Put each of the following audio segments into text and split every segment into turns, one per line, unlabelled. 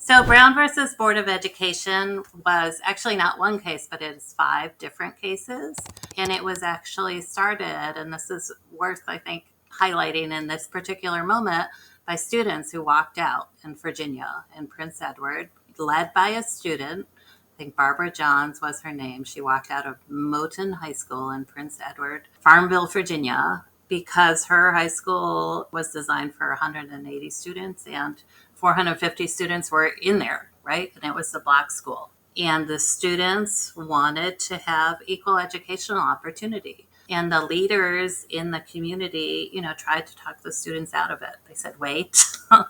So Brown versus Board of Education was actually not one case, but it's 5 different cases. And it was actually started, and this is worth, I think, highlighting in this particular moment, by students who walked out in Virginia, in Prince Edward, led by a student. I think Barbara Johns was her name. She walked out of Moton High School in Prince Edward, Farmville, Virginia, because her high school was designed for 180 students and 450 students were in there, right? And it was the black school. And the students wanted to have equal educational opportunity. And the leaders in the community, tried to talk the students out of it. They said, wait,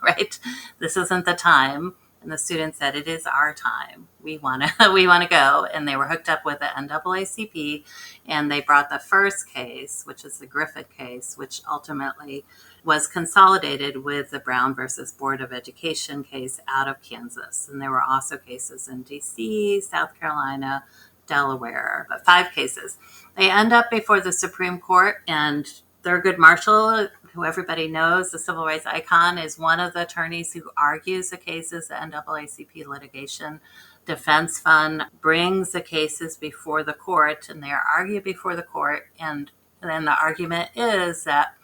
right? This isn't the time. And the students said, it is our time. We want to we want to go. And they were hooked up with the NAACP, and they brought the first case, which is the Griffith case, which ultimately was consolidated with the Brown versus Board of Education case out of Kansas. And there were also cases in DC, South Carolina, Delaware, but 5 cases. They end up before the Supreme Court, and Thurgood Marshall, who everybody knows, the civil rights icon, is one of the attorneys who argues the cases. The NAACP Litigation Defense Fund brings the cases before the court, and they are argued before the court. And then the argument is that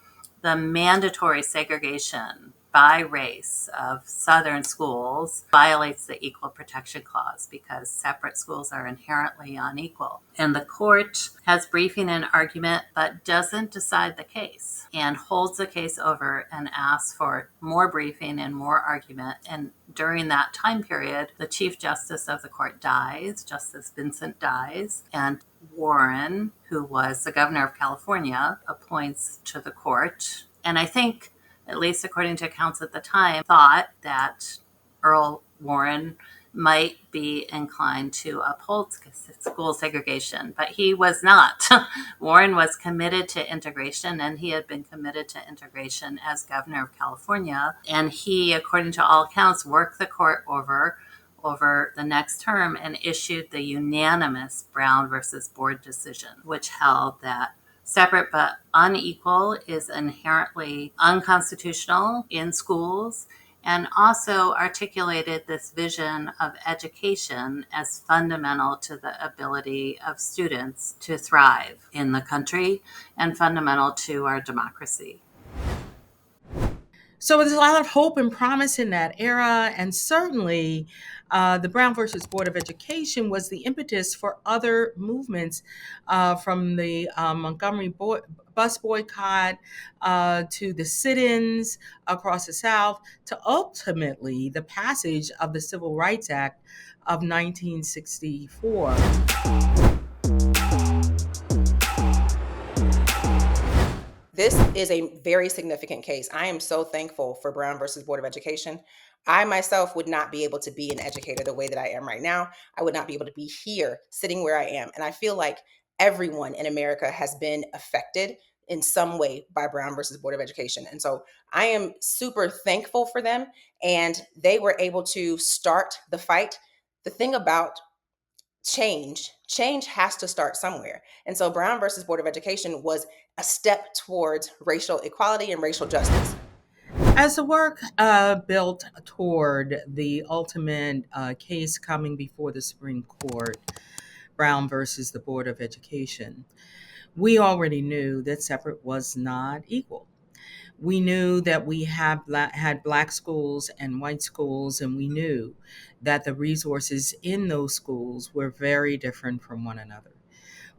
the mandatory segregation by race of Southern schools violates the Equal Protection Clause because separate schools are inherently unequal. And the court has briefing and argument, but doesn't decide the case and holds the case over and asks for more briefing and more argument. And during that time period, the Chief Justice of the court dies, Justice Vincent dies, and Warren, who was the governor of California, appoints to the court. And I think, at least according to accounts at the time, thought that Earl Warren might be inclined to uphold school segregation, but he was not. Warren was committed to integration, and he had been committed to integration as governor of California. And he, according to all accounts, worked the court over the next term and issued the unanimous Brown versus Board decision, which held that separate but unequal is inherently unconstitutional in schools, and also articulated this vision of education as fundamental to the ability of students to thrive in the country and fundamental to our democracy.
So there's a lot of hope and promise in that era, and certainly the Brown versus Board of Education was the impetus for other movements, from the Montgomery bus boycott to the sit-ins across the South to ultimately the passage of the Civil Rights Act of 1964.
This is a very significant case. I am so thankful for Brown versus Board of Education. I myself would not be able to be an educator the way that I am right now. I would not be able to be here sitting where I am. And I feel like everyone in America has been affected in some way by Brown versus Board of Education. And so I am super thankful for them. And they were able to start the fight. The thing about change has to start somewhere. And so Brown versus Board of Education was a step towards racial equality and racial justice.
As the work built toward the ultimate case coming before the Supreme Court, Brown versus the Board of Education, we already knew that separate was not equal. We knew that we had black schools and white schools, and we knew that the resources in those schools were very different from one another.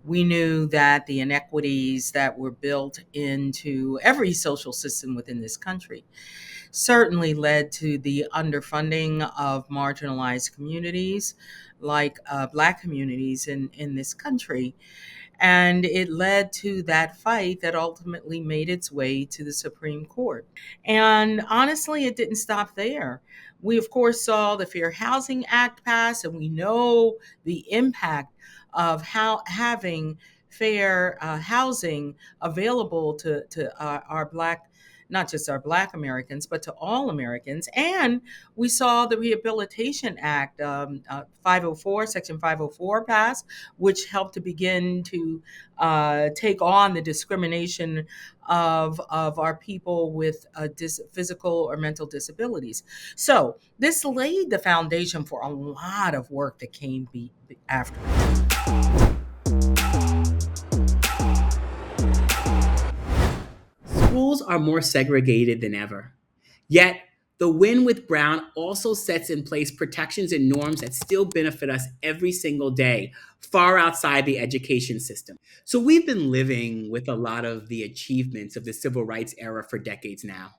We knew that the inequities that were built into every social system within this country certainly led to the underfunding of marginalized communities like Black communities in this country. And it led to that fight that ultimately made its way to the Supreme Court. And honestly, it didn't stop there. We, of course, saw the Fair Housing Act pass, and we know the impact of how having fair housing available to our Black not just our Black Americans, but to all Americans. And we saw the Rehabilitation Act, 504, Section 504 passed, which helped to begin to take on the discrimination of our people with physical or mental disabilities. So this laid the foundation for a lot of work that came after.
Schools are more segregated than ever. Yet, the win with Brown also sets in place protections and norms that still benefit us every single day, far outside the education system. So we've been living with a lot of the achievements of the civil rights era for decades now.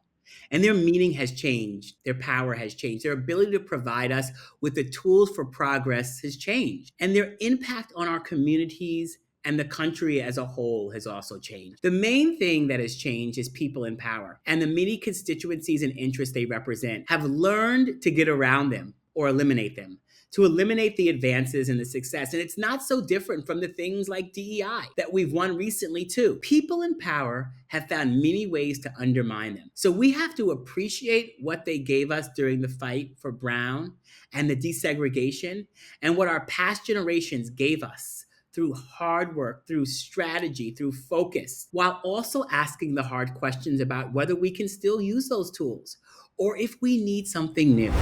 And their meaning has changed, their power has changed, their ability to provide us with the tools for progress has changed, and their impact on our communities and the country as a whole has also changed. The main thing that has changed is people in power, and the many constituencies and interests they represent have learned to get around them or eliminate them, to eliminate the advances and the success. And it's not so different from the things like DEI that we've won recently too. People in power have found many ways to undermine them. So we have to appreciate what they gave us during the fight for Brown and the desegregation, and what our past generations gave us through hard work, through strategy, through focus, while also asking the hard questions about whether we can still use those tools or if we need something new.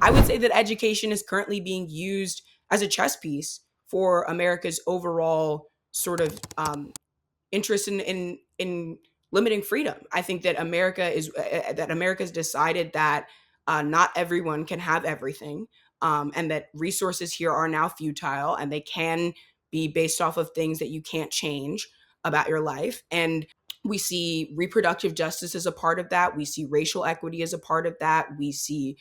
I would say that education is currently being used as a chess piece for America's overall sort of interest in limiting freedom. I think that America's decided that not everyone can have everything, and that resources here are now futile, and they can be based off of things that you can't change about your life. And we see reproductive justice as a part of that. We see racial equity as a part of that. We see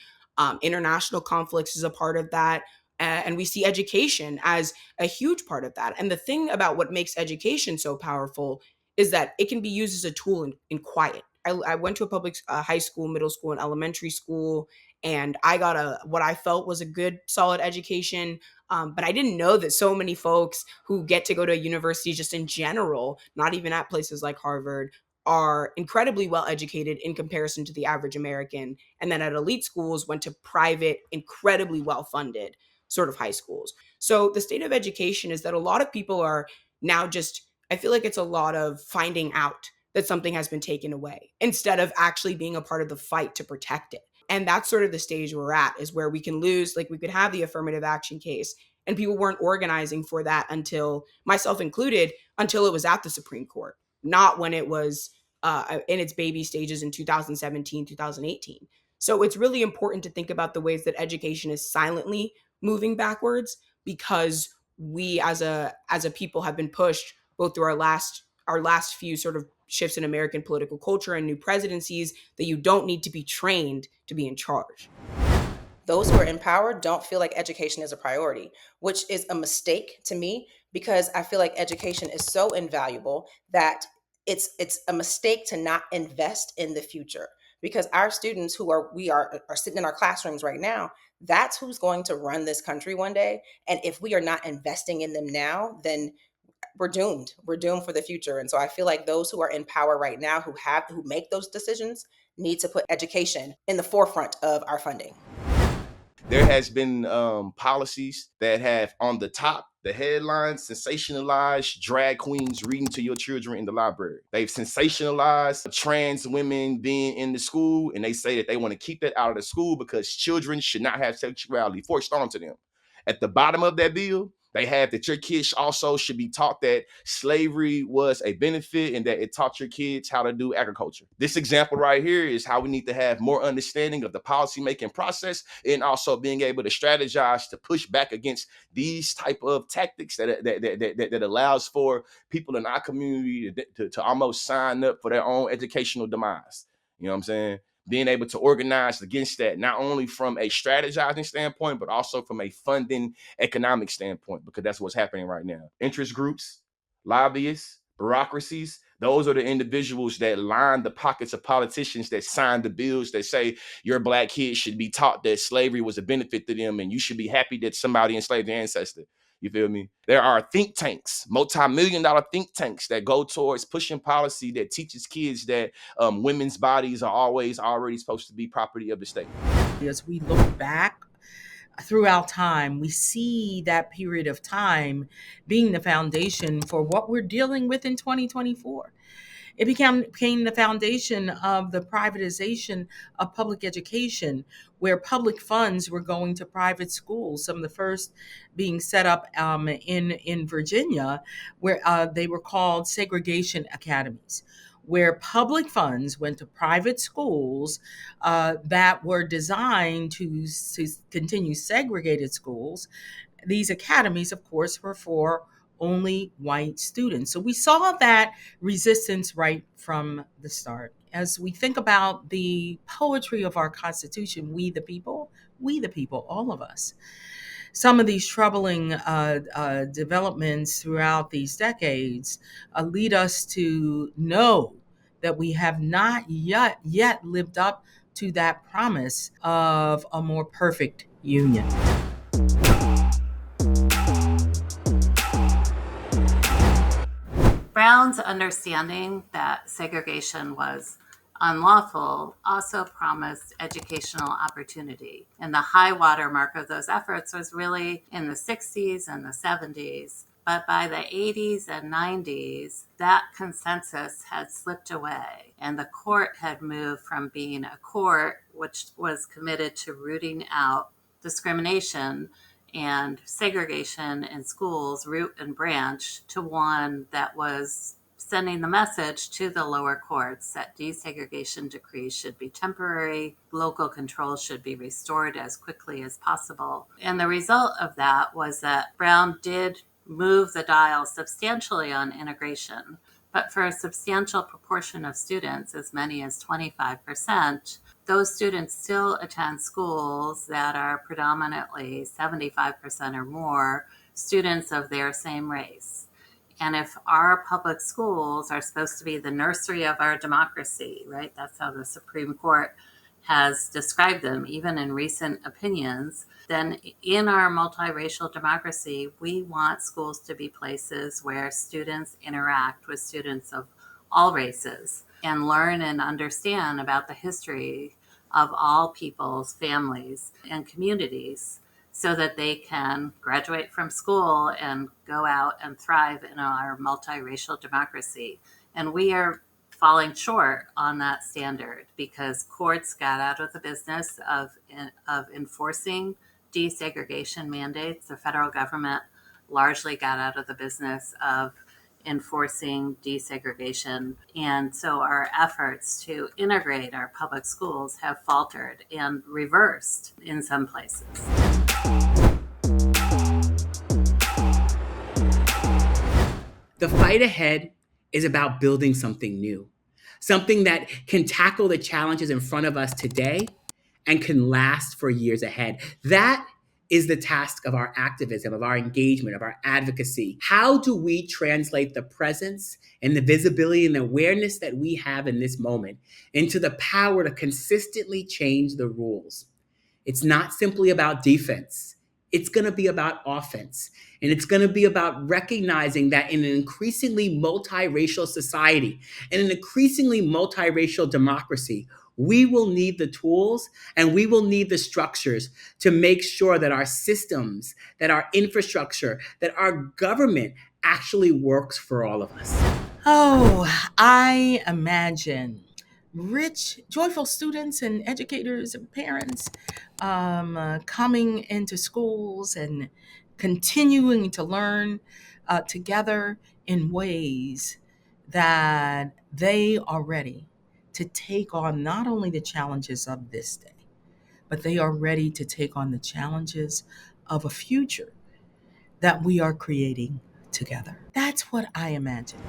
international conflicts as a part of that. And we see education as a huge part of that. And the thing about what makes education so powerful is that it can be used as a tool in quiet. I went to a public high school, middle school, and elementary school, and I got what I felt was a good, solid education. But I didn't know that so many folks who get to go to a university just in general, not even at places like Harvard, are incredibly well educated in comparison to the average American. And then at elite schools went to private, incredibly well funded sort of high schools. So the state of education is that a lot of people are now just, I feel like it's a lot of finding out that something has been taken away instead of actually being a part of the fight to protect it. And that's sort of the stage we're at, is where we can lose, like we could have the affirmative action case and people weren't organizing for that until, myself included, until it was at the Supreme Court, not when it was in its baby stages in 2017, 2018. So it's really important to think about the ways that education is silently moving backwards, because we as a people have been pushed both through our last few sort of shifts in American political culture and new presidencies that you don't need to be trained to be in charge.
Those who are in power don't feel like education is a priority, which is a mistake to me, because I feel like education is so invaluable that it's a mistake to not invest in the future, because our students who are sitting in our classrooms right now, that's who's going to run this country one day. And if we are not investing in them now, then we're doomed. We're doomed for the future. And so I feel like those who are in power right now, who make those decisions, need to put education in the forefront of our funding.
There has been policies that have on the top, the headlines, sensationalized drag queens reading to your children in the library. They've sensationalized trans women being in the school, and they say that they want to keep that out of the school because children should not have sexuality forced onto them. At the bottom of that bill, they have that your kids also should be taught that slavery was a benefit and that it taught your kids how to do agriculture. This example right here is how we need to have more understanding of the policymaking process, and also being able to strategize to push back against these type of tactics that allows for people in our community to almost sign up for their own educational demise. You know what I'm saying? Being able to organize against that, not only from a strategizing standpoint, but also from a funding economic standpoint, because that's what's happening right now. Interest groups, lobbyists, bureaucracies, those are the individuals that line the pockets of politicians that sign the bills that say your black kids should be taught that slavery was a benefit to them and you should be happy that somebody enslaved their ancestor. You feel me? There are think tanks, multi-million-dollar think tanks that go towards pushing policy that teaches kids that women's bodies are always already supposed to be property of the state.
As we look back throughout time, we see that period of time being the foundation for what we're dealing with in 2024. It became the foundation of the privatization of public education, where public funds were going to private schools. Some of the first being set up in Virginia, where they were called segregation academies, where public funds went to private schools that were designed to continue segregated schools. These academies, of course, were for only white students. So we saw that resistance right from the start. As we think about the poetry of our Constitution, we the people, all of us. Some of these troubling developments throughout these decades lead us to know that we have not yet lived up to that promise of a more perfect union.
Brown's understanding that segregation was unlawful also promised educational opportunity. And the high water mark of those efforts was really in the 60s and the 70s. But by the 80s and 90s, that consensus had slipped away. And the court had moved from being a court which was committed to rooting out discrimination and segregation in schools, root and branch, to one that was sending the message to the lower courts that desegregation decrees should be temporary, local control should be restored as quickly as possible. And the result of that was that Brown did move the dial substantially on integration, but for a substantial proportion of students, as many as 25%, those students still attend schools that are predominantly 75% or more students of their same race. And if our public schools are supposed to be the nursery of our democracy, right? That's how the Supreme Court has described them, even in recent opinions, then in our multiracial democracy, we want schools to be places where students interact with students of all races and learn and understand about the history of all people's families and communities so that they can graduate from school and go out and thrive in our multiracial democracy. And we are falling short on that standard because courts got out of the business of enforcing desegregation mandates. The federal government largely got out of the business of enforcing desegregation. And so our efforts to integrate our public schools have faltered and reversed in some places.
The fight ahead is about building something new, something that can tackle the challenges in front of us today and can last for years ahead. That is the task of our activism, of our engagement, of our advocacy. How do we translate the presence and the visibility and the awareness that we have in this moment into the power to consistently change the rules? It's not simply about defense. It's going to be about offense. And it's going to be about recognizing that in an increasingly multiracial society, in an increasingly multiracial democracy, we will need the tools and we will need the structures to make sure that our systems, that our infrastructure, that our government actually works for all of us.
Oh, I imagine rich, joyful students and educators and parents coming into schools and continuing to learn together in ways that they are ready to take on not only the challenges of this day, but they are ready to take on the challenges of a future that we are creating together. That's what I imagine.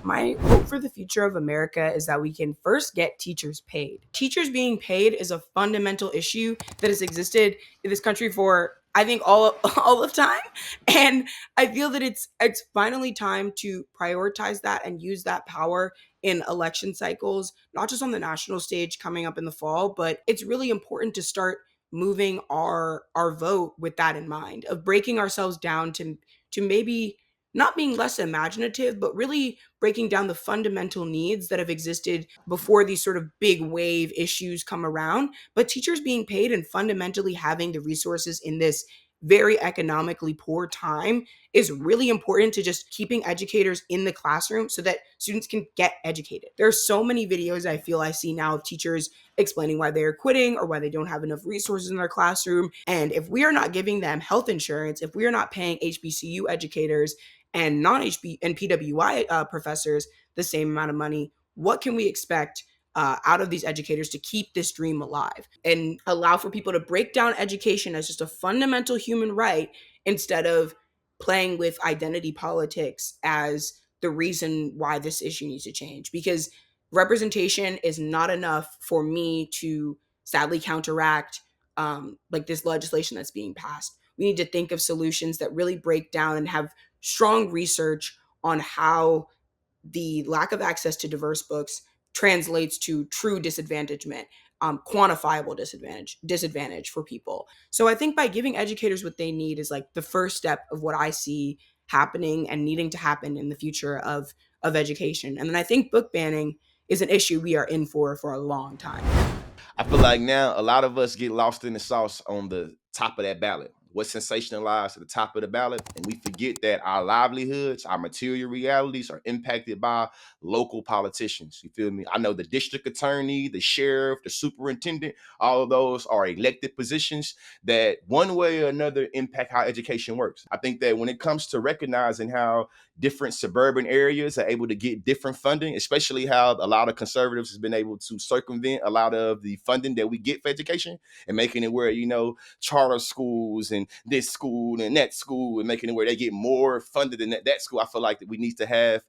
My hope for the future of America is that we can first get teachers paid. Teachers being paid is a fundamental issue that has existed in this country for, I think, all of time. And I feel that it's finally time to prioritize that and use that power in election cycles, not just on the national stage coming up in the fall, but it's really important to start moving our vote with that in mind, of breaking ourselves down to maybe not being less imaginative, but really breaking down the fundamental needs that have existed before these sort of big wave issues come around. But teachers being paid and fundamentally having the resources in this very economically poor time is really important to just keeping educators in the classroom so that students can get educated. There are so many videos I feel I see now of teachers explaining why they are quitting or why they don't have enough resources in their classroom. And if we are not giving them health insurance, if we are not paying HBCU educators and non-HB and PWI professors the same amount of money, what can we expect out of these educators to keep this dream alive and allow for people to break down education as just a fundamental human right instead of playing with identity politics as the reason why this issue needs to change? Because representation is not enough for me to sadly counteract like this legislation that's being passed. We need to think of solutions that really break down and have strong research on how the lack of access to diverse books translates to true disadvantagement, quantifiable disadvantage for people. So I think by giving educators what they need is like the first step of what I see happening and needing to happen in the future of education. And then I think book banning is an issue we are in for a long time.
I feel like now a lot of us get lost in the sauce on the top of that ballot. What's sensationalized at the top of the ballot, and we forget that our livelihoods, our material realities are impacted by local politicians. You feel me? I know the district attorney, the sheriff, the superintendent, all of those are elected positions that one way or another impact how education works. I think that when it comes to recognizing how different suburban areas are able to get different funding, especially how a lot of conservatives has been able to circumvent a lot of the funding that we get for education and making it where, charter schools and this school and that school and making it where they get more funded than that school. I feel like that we need to have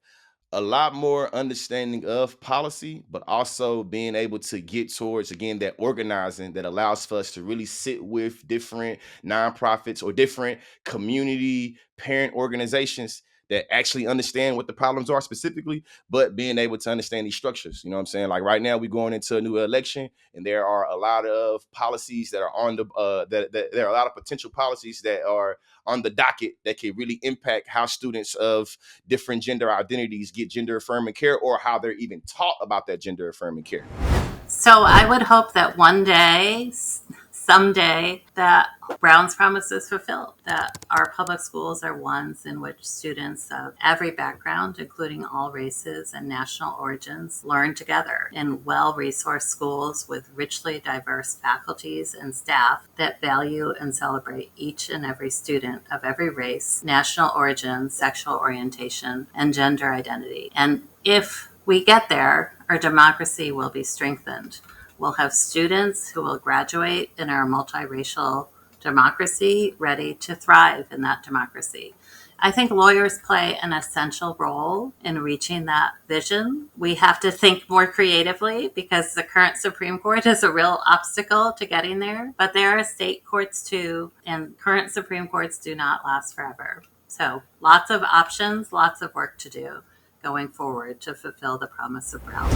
a lot more understanding of policy, but also being able to get towards, again, that organizing that allows for us to really sit with different nonprofits or different community parent organizations that actually understand what the problems are specifically, but being able to understand these structures. You know what I'm saying? Like right now, we're going into a new election, and there are a lot of policies that are on the that there are a lot of potential policies that are on the docket that can really impact how students of different gender identities get gender affirming care, or how they're even taught about that gender affirming care.
So I would hope that one day, someday, that Brown's promise is fulfilled, that our public schools are ones in which students of every background, including all races and national origins, learn together in well-resourced schools with richly diverse faculties and staff that value and celebrate each and every student of every race, national origin, sexual orientation, and gender identity. And if we get there, our democracy will be strengthened. We'll have students who will graduate in our multiracial democracy ready to thrive in that democracy. I think lawyers play an essential role in reaching that vision. We have to think more creatively because the current Supreme Court is a real obstacle to getting there. But there are state courts too, and current Supreme Courts do not last forever. So lots of options, lots of work to do going forward to fulfill the promise of Brown.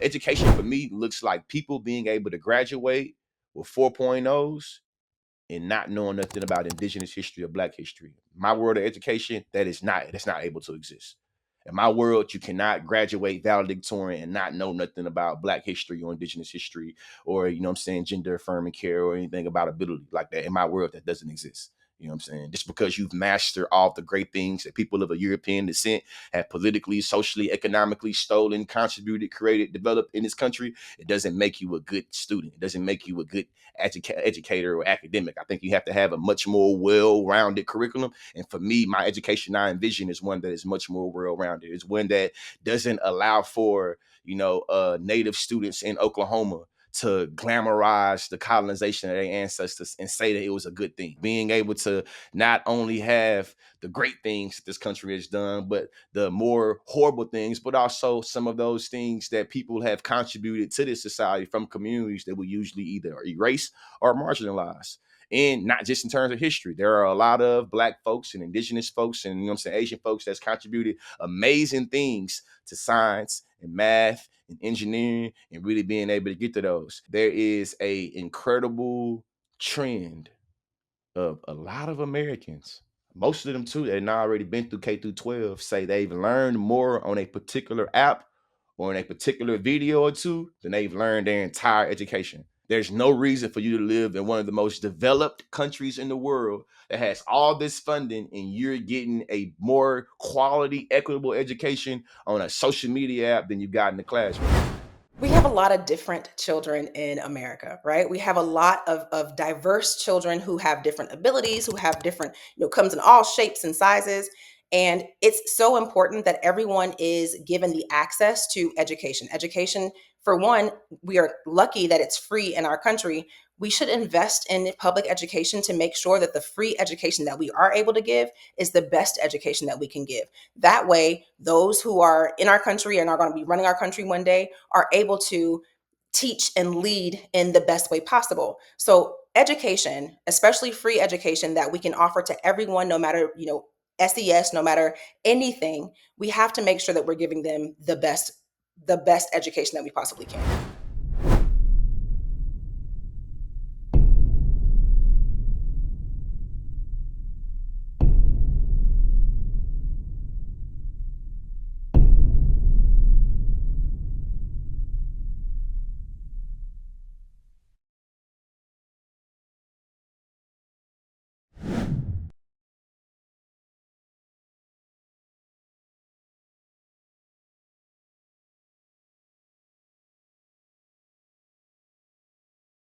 Education for me looks like people being able to graduate with 4.0s and not knowing nothing about indigenous history or Black history. My world of education, that's not able to exist. In my world, you cannot graduate valedictorian and not know nothing about Black history or indigenous history or, gender affirming care or anything about ability like that. In my world, that doesn't exist. You know what I'm saying? Just because you've mastered all the great things that people of a European descent have politically, socially, economically stolen, contributed, created, developed in this country, it doesn't make you a good student. It doesn't make you a good educator or academic. I think you have to have a much more well-rounded curriculum. And for me, my education I envision is one that is much more well-rounded. It's one that doesn't allow for, native students in Oklahoma to glamorize the colonization of their ancestors and say that it was a good thing. Being able to not only have the great things that this country has done, but the more horrible things, but also some of those things that people have contributed to this society from communities that we usually either erase or marginalize. And not just in terms of history. There are a lot of Black folks and indigenous folks and Asian folks that's contributed amazing things to science and math and engineering and really being able to get to those. There is a incredible trend of a lot of Americans, most of them too, that had already been through K through 12, say they've learned more on a particular app or in a particular video or two than they've learned their entire education. There's no reason for you to live in one of the most developed countries in the world that has all this funding and you're getting a more quality, equitable education on a social media app than you got in the classroom.
We have a lot of different children in America, right? We have a lot of diverse children who have different abilities, who have different, comes in all shapes and sizes. And it's so important that everyone is given the access to education. Education, for one, we are lucky that it's free in our country. We should invest in public education to make sure that the free education that we are able to give is the best education that we can give. That way, those who are in our country and are going to be running our country one day are able to teach and lead in the best way possible. So education, especially free education that we can offer to everyone, no matter, SES, no matter anything, we have to make sure that we're giving them the best education that we possibly can.